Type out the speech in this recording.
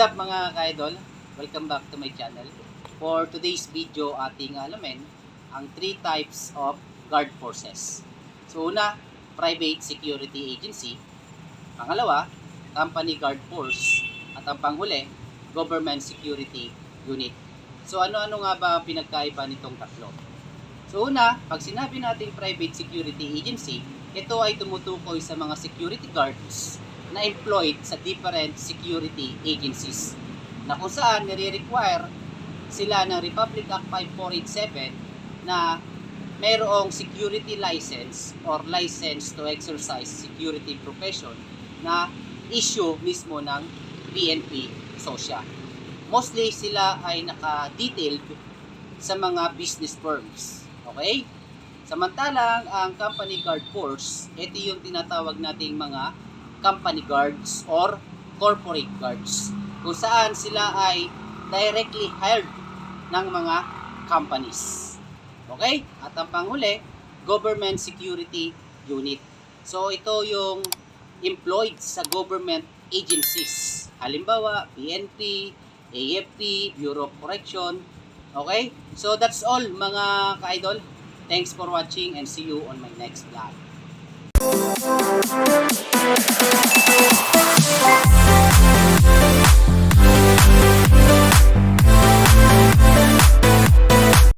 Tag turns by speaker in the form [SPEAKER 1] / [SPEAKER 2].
[SPEAKER 1] up mga ka-idol? Welcome back to my channel. For today's video, ating alamin ang 3 types of guard forces. So una, private security agency. Pangalawa, company guard force. At ang panghuli, government security unit. So ano-ano nga ba pinagkaiba nitong tatlo? So una, pag sinabi natin private security agency, ito ay tumutukoy sa mga security guards na employed sa different security agencies na kung saan nire-require sila ng Republic Act 5487 na mayroong security license or license to exercise security profession na issue mismo ng PNP SOSYA. Mostly sila ay naka-detailed sa mga business firms. Okay? Samantalang ang company guard force, ito yung tinatawag nating mga company guards or corporate guards kung saan sila ay directly hired ng mga companies. Okay? At ang panghuli, government security unit. So ito yung employed sa government agencies. Halimbawa, PNP, AFP, Bureau of Correction. Okay? So that's all mga ka-idol. Thanks for watching and see you on my next vlog.